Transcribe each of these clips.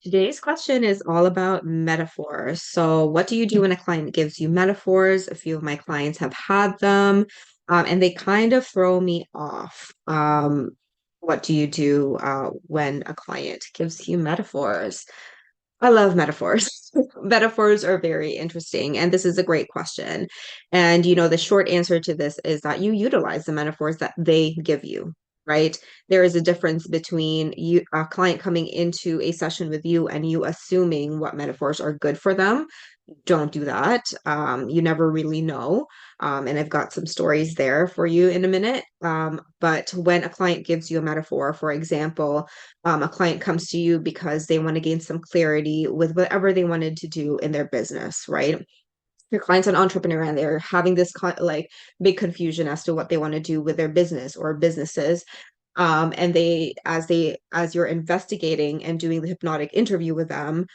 Today's question is all about metaphors. So, what do you do when a client gives you metaphors? A few of my clients have had them, and they kind of throw me off. What do you do when a client gives you metaphors? I love metaphors. Metaphors are very interesting, and this is a great question. And the short answer to this is that you utilize the metaphors that they give you, right? There is a difference between a client coming into a session with you and you assuming what metaphors are good for them. Don't do that. You never really know. And I've got some stories there for you in a minute. But when a client gives you a metaphor, for example, a client comes to you because they want to gain some clarity with whatever they wanted to do in their business, right? Your client's an entrepreneur and they're having this like big confusion as to what they want to do with their business or businesses. And as you're investigating and doing the hypnotic interview with them,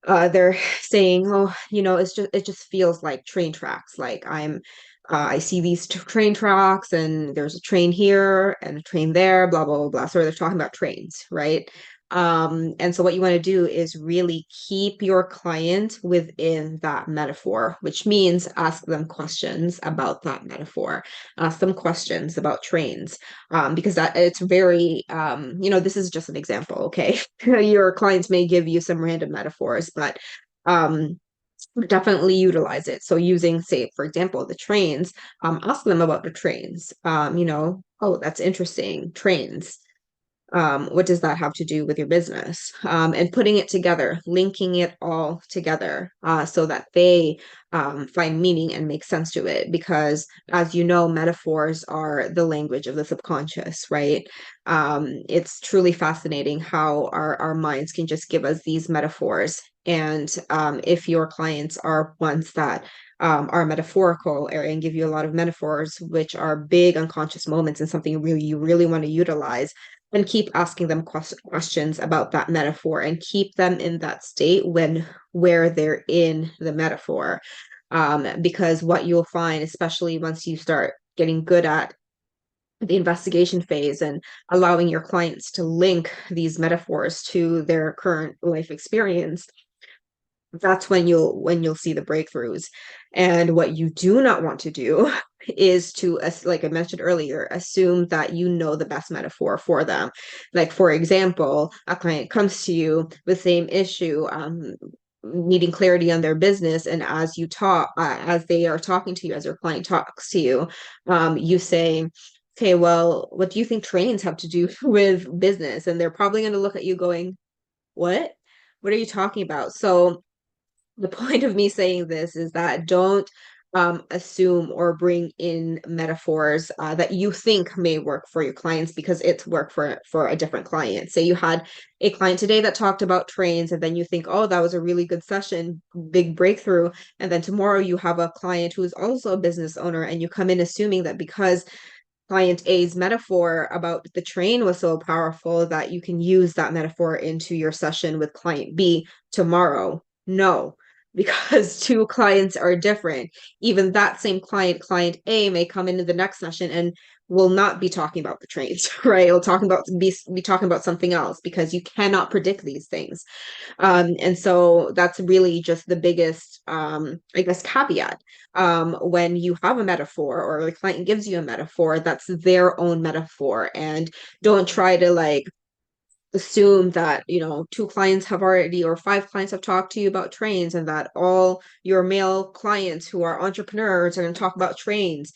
they're saying, oh, it just feels like train tracks. Like I see these train tracks and there's a train here and a train there, blah, blah, blah, blah. So they're talking about trains, right? And so what you want to do is really keep your client within that metaphor, which means ask them questions about that metaphor, ask them questions about trains, because that it's very, this is just an example, okay? Your clients may give you some random metaphors, but um, definitely utilize it. So using, say, for example, the trains, ask them about the trains. Oh, that's interesting. Trains, what does that have to do with your business? And putting it together, linking it all together so that they find meaning and make sense to it. Because, as you know, metaphors are the language of the subconscious, right? It's truly fascinating how our minds can just give us these metaphors. And if your clients are ones that are metaphorical and give you a lot of metaphors, which are big unconscious moments and something really you really want to utilize, and keep asking them questions about that metaphor and keep them in that state where they're in the metaphor. Because what you'll find, especially once you start getting good at the investigation phase and allowing your clients to link these metaphors to their current life experience, that's when you'll see the breakthroughs. And what you do not want to do is to, like I mentioned earlier, assume that you know the best metaphor for them. Like, for example, a client comes to you with the same issue, needing clarity on their business, and as they are talking to you, as your client talks to you, you say, okay, well, what do you think trains have to do with business? And they're probably going to look at you going, what are you talking about? So the point of me saying this is that don't assume or bring in metaphors that you think may work for your clients because it's worked for a different client. Say you had a client today that talked about trains, and then you think, oh, that was a really good session, big breakthrough. And then tomorrow you have a client who is also a business owner, and you come in assuming that because client A's metaphor about the train was so powerful that you can use that metaphor into your session with client B tomorrow. No, because two clients are different. Even that same client A, may come into the next session and will not be talking about the trains, right? It'll be talking about something else because you cannot predict these things. And so that's really just the biggest, I guess, caveat. When you have a metaphor or the client gives you a metaphor, that's their own metaphor. And don't try to like assume that, two clients have already or five clients have talked to you about trains and that all your male clients who are entrepreneurs are going to talk about trains.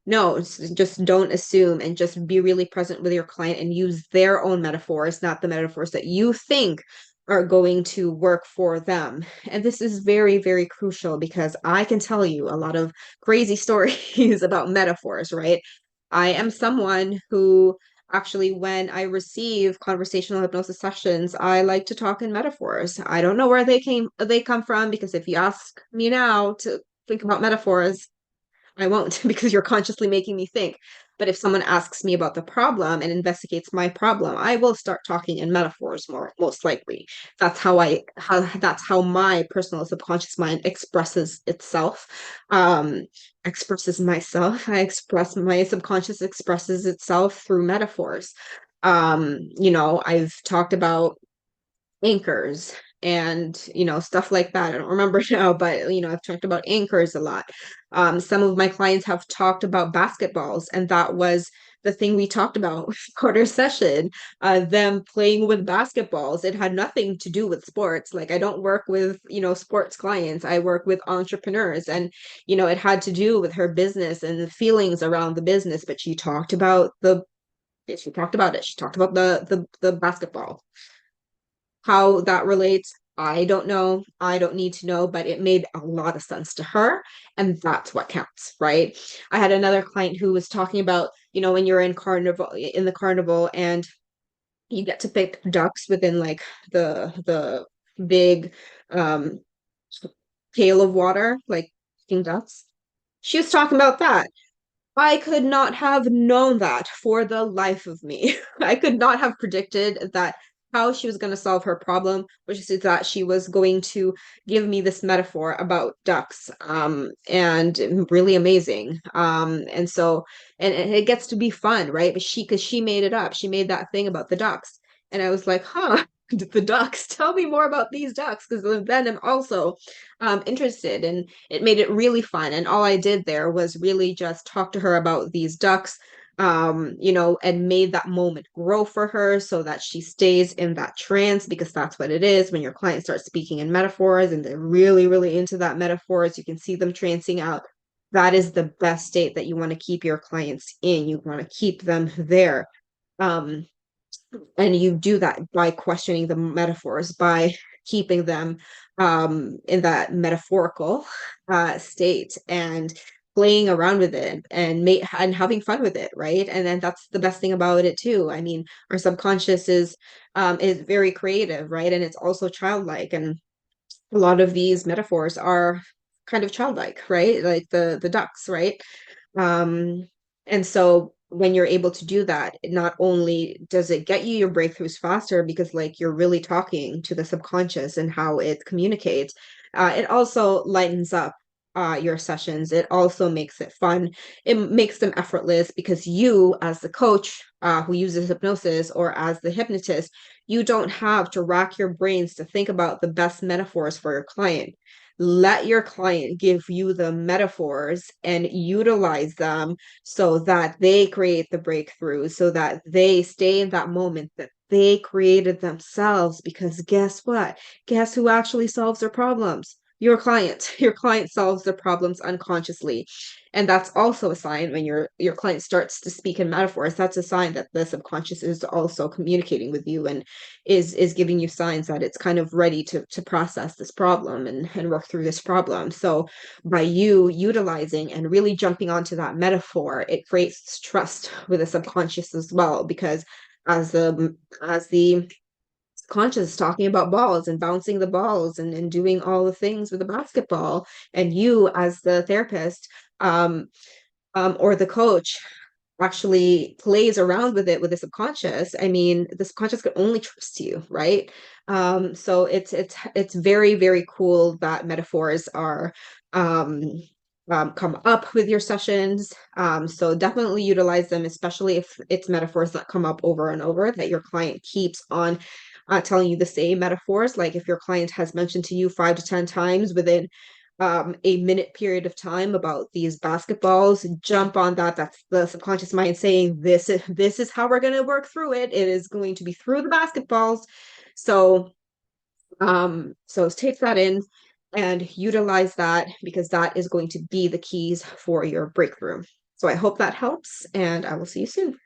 No, just don't assume and just be really present with your client and use their own metaphors, not the metaphors that you think are going to work for them. And this is very, very crucial because I can tell you a lot of crazy stories about metaphors, right? I am someone who actually, when I receive conversational hypnosis sessions, I like to talk in metaphors. I don't know where they come from, because if you ask me now to think about metaphors, I won't because you're consciously making me think. But if someone asks me about the problem and investigates my problem, I will start talking in metaphors most likely. That's how my personal subconscious mind expresses itself. Um, expresses myself. My subconscious expresses itself through metaphors. I've talked about anchors and stuff like that. I don't remember now, but I've talked about anchors a lot. Some of my clients have talked about basketballs, and that was the thing we talked about quarter session. Them playing with basketballs. It had nothing to do with sports. Like I don't work with sports clients. I work with entrepreneurs, and it had to do with her business and the feelings around the business. But she talked about it. She talked about the basketball. How that relates, I don't know. I don't need to know, but it made a lot of sense to her. And that's what counts, right? I had another client who was talking about, when you're in the carnival and you get to pick ducks within like the big um pail of water, like picking ducks. She was talking about that. I could not have known that for the life of me. I could not have predicted that how she was going to solve her problem, which is that she was going to give me this metaphor about ducks, and really amazing. And it gets to be fun, right? But because she made it up, she made that thing about the ducks, and I was like, huh. The ducks. Tell me more about these ducks, because then I'm also interested, and it made it really fun. And all I did there was really just talk to her about these ducks, and made that moment grow for her so that she stays in that trance, because that's what it is when your clients start speaking in metaphors and they're really, really into that metaphors. You can see them trancing out. That is the best state that you want to keep your clients in. You want to keep them there. Um, and you do that by questioning the metaphors, by keeping them in that metaphorical state, and playing around with it, and having fun with it, right? And then that's the best thing about it too. I mean, our subconscious is very creative, right? And it's also childlike, and a lot of these metaphors are kind of childlike, right? Like the ducks, right? Um, and so when you're able to do that, not only does it get you your breakthroughs faster, because like you're really talking to the subconscious and how it communicates, it also lightens up your sessions. It also makes it fun. It makes them effortless, because you, as the coach who uses hypnosis, or as the hypnotist, you don't have to rack your brains to think about the best metaphors for your client. Let your client give you the metaphors and utilize them so that they create the breakthrough, so that they stay in that moment that they created themselves. Because guess what? Guess who actually solves their problems? Your client. Your client solves their problems unconsciously. And that's also a sign when your client starts to speak in metaphors. That's a sign that the subconscious is also communicating with you, and is giving you signs that it's kind of ready to process this problem, and work through this problem. So by you utilizing and really jumping onto that metaphor, it creates trust with the subconscious as well, because as the conscious is talking about balls and bouncing the balls, and doing all the things with the basketball, and you as the therapist, um, or the coach, actually plays around with it with the subconscious. I mean, the subconscious can only trust you, right? So it's very, very cool that metaphors are um come up with your sessions. So definitely utilize them, especially if it's metaphors that come up over and over, that your client keeps on telling you the same metaphors. Like if your client has mentioned to you 5 to 10 times within a minute period of time about these basketballs, jump on that. That's the subconscious mind saying, this is how we're going to work through it. It is going to be through the basketballs. So take that in and utilize that, because that is going to be the keys for your breakthrough. So I hope that helps, and I will see you soon.